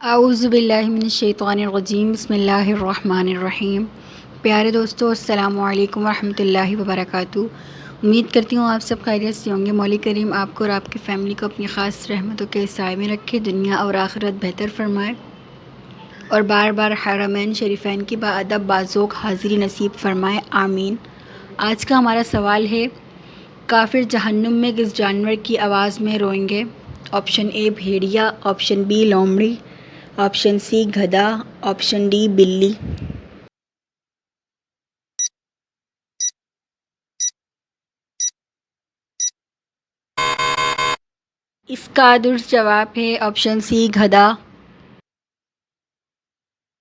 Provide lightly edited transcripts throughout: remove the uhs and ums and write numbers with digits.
اعوذ باللہ من الشیطان الرجیم، بسم اللہ الرحمن الرحیم۔ پیارے دوستو، السلام علیکم ورحمۃ اللہ وبرکاتہ۔ امید کرتی ہوں آپ سب خیریت سے ہوں گے۔ مولا کریم آپ کو اور آپ کی فیملی کو اپنی خاص رحمتوں کے سائے میں رکھے، دنیا اور آخرت بہتر فرمائے، اور بار بار حرمین شریفین کی باادب بازوق حاضری نصیب فرمائے، آمین۔ آج کا ہمارا سوال ہے، کافر جہنم میں کس جانور کی آواز میں روئیں گے؟ آپشن اے بھیڑیا، آپشن بی لومڑی، آپشن سی گدھا، آپشن ڈی بلی۔ اس کا درست جواب ہے آپشن سی گدھا۔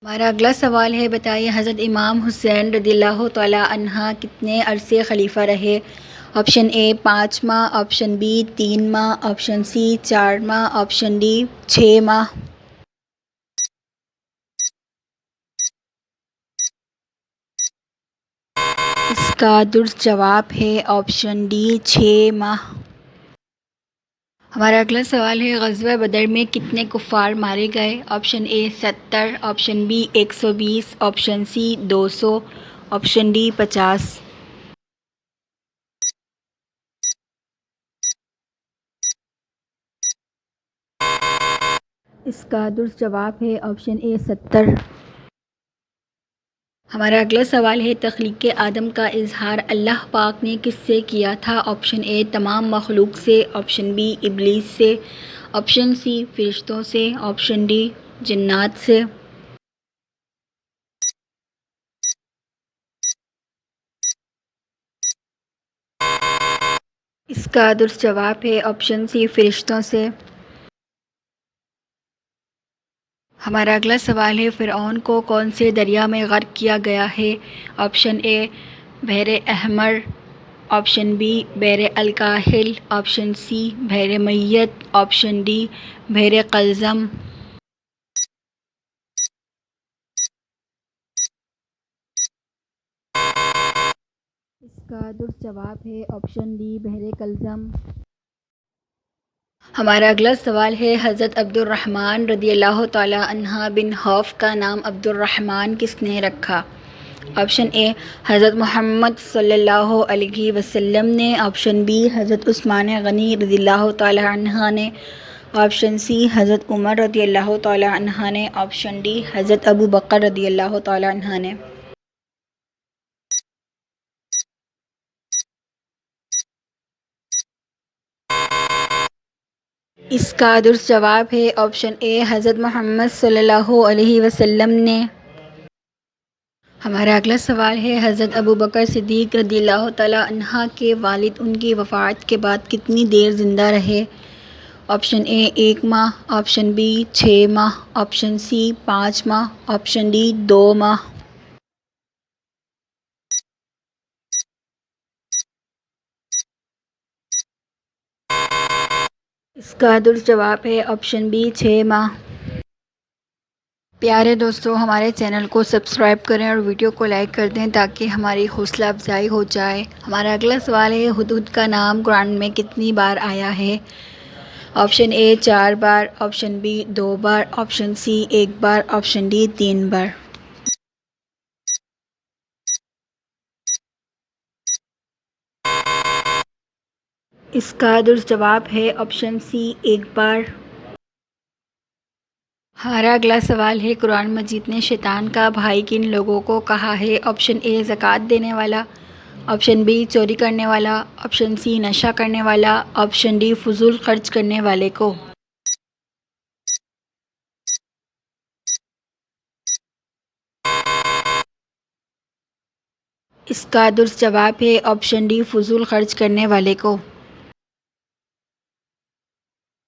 ہمارا اگلا سوال ہے، بتائیے حضرت امام حسین رضی اللہ تعالیٰ عنہ کتنے عرصے خلیفہ رہے؟ آپشن اے 5 ماہ، آپشن بی 3 ماہ، آپشن سی 4 ماہ، آپشن ڈی 6 ماہ۔ اس کا درست جواب ہے آپشن ڈی 6 ماہ۔ ہمارا اگلا سوال ہے، غزوہ بدر میں کتنے کفار مارے گئے؟ Option A 70، option B 120، option C 200، option D 50۔ اس کا درست جواب ہے آپشن اے 70۔ ہمارا اگلا سوال ہے، تخلیق آدم کا اظہار اللہ پاک نے کس سے کیا تھا؟ آپشن اے تمام مخلوق سے، آپشن بی ابلیس سے، آپشن سی فرشتوں سے، آپشن ڈی جنات سے۔ اس کا درست جواب ہے آپشن سی فرشتوں سے۔ ہمارا اگلا سوال ہے، فرعون کو کون سے دریا میں غرق کیا گیا ہے؟ آپشن اے بحر احمر، آپشن بی بحر الکاہل، آپشن سی بحر میت، آپشن ڈی بحر قلزم۔ اس کا درست جواب ہے آپشن ڈی بحر قلزم۔ ہمارا اگلا سوال ہے، حضرت عبد الرحمن رضی اللہ تعالیٰ عنہ بن عوف کا نام عبد الرحمن کس نے رکھا؟ آپشن اے حضرت محمد صلی اللہ علیہ وسلم نے، آپشن بی حضرت عثمان غنی رضی اللہ تعالیٰ عنہ نے، آپشن سی حضرت عمر رضی اللہ تعالیٰ عنہ نے، آپشن ڈی حضرت ابو بکر رضی اللہ تعالیٰ عنہ نے۔ اس کا درست جواب ہے آپشن اے حضرت محمد صلی اللہ علیہ وسلم نے۔ ہمارا اگلا سوال ہے، حضرت ابو بکر صدیق رضی اللہ تعالیٰ عنہ کے والد ان کی وفات کے بعد کتنی دیر زندہ رہے؟ آپشن اے 1 ماہ، آپشن بی 6 ماہ، آپشن سی 5 ماہ، آپشن ڈی 2 ماہ۔ اس کا درست جواب ہے آپشن بی 6 ماہ۔ پیارے دوستو، ہمارے چینل کو سبسکرائب کریں اور ویڈیو کو لائک کر دیں تاکہ ہماری حوصلہ افزائی ہو جائے۔ ہمارا اگلا سوال ہے، ہدہد کا نام قرآن میں کتنی بار آیا ہے؟ آپشن اے 4 بار، آپشن بی 2 بار، آپشن سی 1 بار، آپشن ڈی 3 بار۔ اس کا درست جواب ہے آپشن سی 1 بار۔ ہمارا اگلا سوال ہے، قرآن مجید نے شیطان کا بھائی کن لوگوں کو کہا ہے؟ آپشن اے زکوٰۃ دینے والا، آپشن بی چوری کرنے والا، آپشن سی نشہ کرنے والا، آپشن ڈی فضول خرچ کرنے والے کو۔ اس کا درست جواب ہے آپشن ڈی فضول خرچ کرنے والے کو۔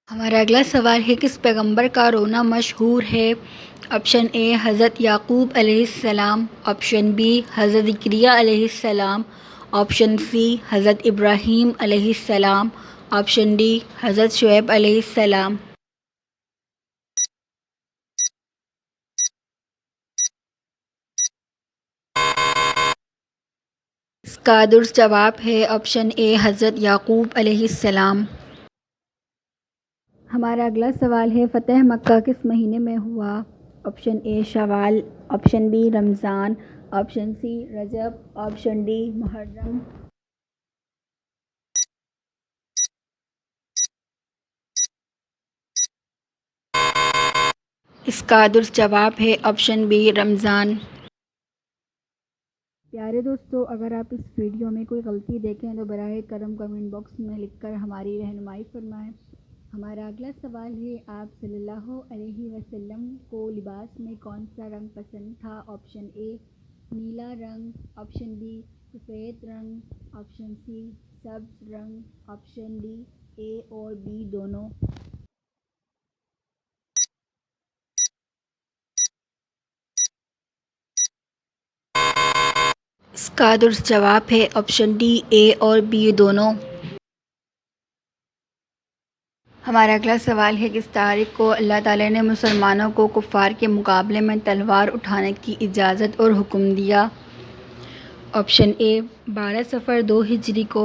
ہمارا اگلا سوال ہے، کس پیغمبر کا رونا مشہور ہے؟ آپشن اے حضرت یعقوب علیہ السلام، آپشن بی حضرت زکریا علیہ السلام، آپشن سی حضرت ابراہیم علیہ السلام، آپشن ڈی حضرت شعیب علیہ السلام۔ اس کا درست جواب ہے آپشن اے حضرت یعقوب علیہ السلام۔ ہمارا اگلا سوال ہے فتح مکہ کس مہینے میں ہوا؟ آپشن اے شوال، آپشن بی رمضان، آپشن سی رجب، آپشن ڈی محرم۔ اس کا درست جواب ہے آپشن بی رمضان۔ پیارے دوستو، اگر آپ اس ویڈیو میں کوئی غلطی دیکھیں تو براہ کرم کمنٹ باکس میں لکھ کر ہماری رہنمائی فرمائیں۔ ہمارا اگلا سوال ہے آپ صلی اللہ علیہ وسلم کو لباس میں کون سا رنگ پسند تھا؟ آپشن اے نیلا رنگ، آپشن بی سفید رنگ، آپشن سی سبز رنگ، آپشن ڈی اے اور بی دونوں۔ اس کا درست جواب ہے آپشن ڈی اے اور بی دونوں۔ ہمارا اگلا سوال ہے کس تاریخ کو اللہ تعالیٰ نے مسلمانوں کو کفار کے مقابلے میں تلوار اٹھانے کی اجازت اور حکم دیا؟ آپشن اے 12 صفر 2 ہجری کو،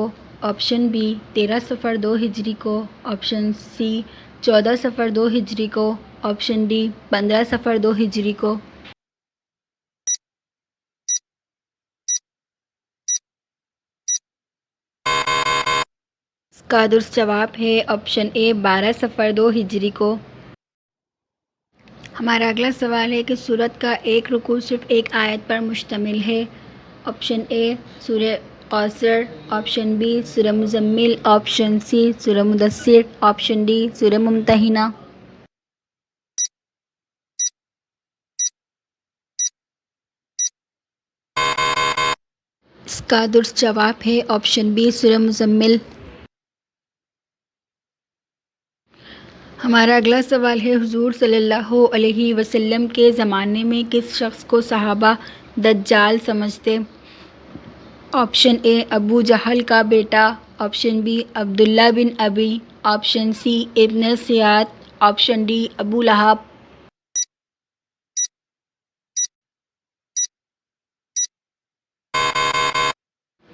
آپشن بی 13 صفر 2 ہجری کو، آپشن سی 14 صفر 2 ہجری کو، آپشن ڈی 15 صفر 2 ہجری کو۔ اس کا درست جواب ہے آپشن اے 12 صفر 2 ہجری کو۔ ہمارا اگلا سوال ہے کہ سورت کا ایک رکوع صرف ایک آیت پر مشتمل ہے؟ آپشن اے سورہ قاصر، آپشن بی سورہ مزمل، آپشن سی سورہ مدثر، آپشن ڈی سورہ ممتحنہ۔ اس کا درست جواب ہے آپشن بی سورہ مزمل۔ ہمارا اگلا سوال ہے حضور صلی اللہ علیہ وسلم کے زمانے میں کس شخص کو صحابہ دجال سمجھتے؟ آپشن اے ابو جہل کا بیٹا، آپشن بی عبداللہ بن ابی، آپشن سی ابن سیاد، آپشن ڈی ابو لہب۔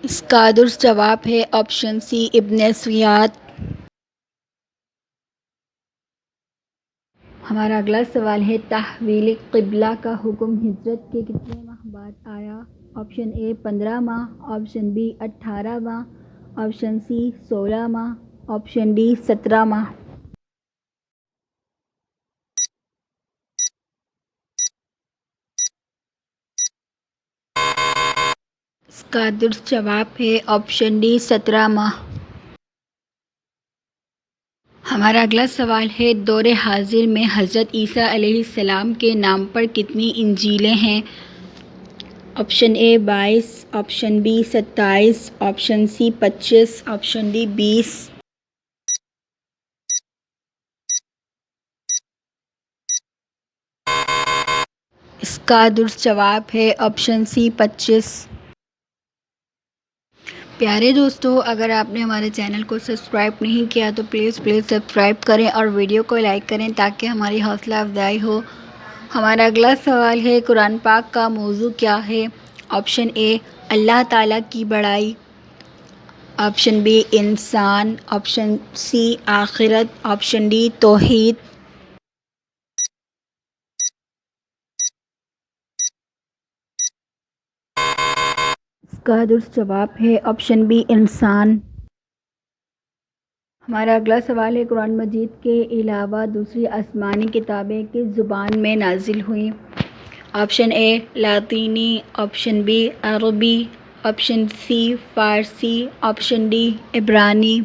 اس کا درست جواب ہے آپشن سی ابن سیاد۔ ہمارا اگلا سوال ہے تحویل قبلہ کا حکم ہجرت کے کتنے ماہ بعد آیا؟ آپشن اے 15 ماہ، آپشن بی 18 ماہ، آپشن سی 16 ماہ، آپشن ڈی 17 ماہ۔ اس کا درست جواب ہے آپشن ڈی 17 ماہ۔ ہمارا اگلا سوال ہے دور حاضر میں حضرت عیسیٰ علیہ السلام کے نام پر کتنی انجیلیں ہیں؟ Option A 22، option B 27، option C 25، option D 20۔ اس کا درست جواب ہے آپشن سی 25۔ پیارے دوستو، اگر آپ نے ہمارے چینل کو سبسکرائب نہیں کیا تو پلیز سبسکرائب کریں اور ویڈیو کو لائک کریں تاکہ ہماری حوصلہ افزائی ہو۔ ہمارا اگلا سوال ہے قرآن پاک کا موضوع کیا ہے؟ آپشن اے اللہ تعالیٰ کی بڑائی، آپشن بی انسان، آپشن سی آخرت، آپشن ڈی توحید۔ اس کا درست جواب ہے آپشن بی انسان۔ ہمارا اگلا سوال ہے قرآن مجید کے علاوہ دوسری آسمانی کتابیں کس زبان میں نازل ہوئیں؟ آپشن اے لاطینی، آپشن بی عربی، آپشن سی فارسی، آپشن ڈی عبرانی۔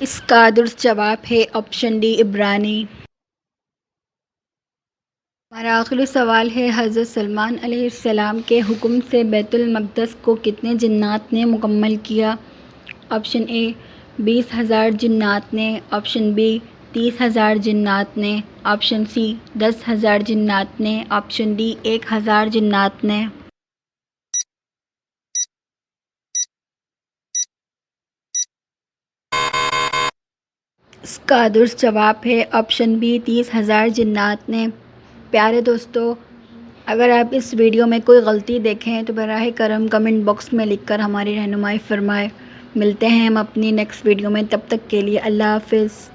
اس کا درست جواب ہے آپشن ڈی عبرانی۔ ہمارا آخری سوال ہے حضرت سلیمان علیہ السلام کے حکم سے بیت المقدس کو کتنے جنات نے مکمل کیا؟ آپشن اے 20,000 جنات نے، آپشن بی 30,000 جنات نے، آپشن سی 10,000 جنات نے، آپشن ڈی 1,000 جنات نے۔ اس کا درست جواب ہے آپشن بی 30,000 جنات نے۔ پیارے دوستو، اگر آپ اس ویڈیو میں کوئی غلطی دیکھیں تو براہ کرم کمنٹ باکس میں لکھ کر ہماری رہنمائی فرمائے۔ ملتے ہیں ہم اپنی نیکسٹ ویڈیو میں، تب تک کے لیے اللہ حافظ۔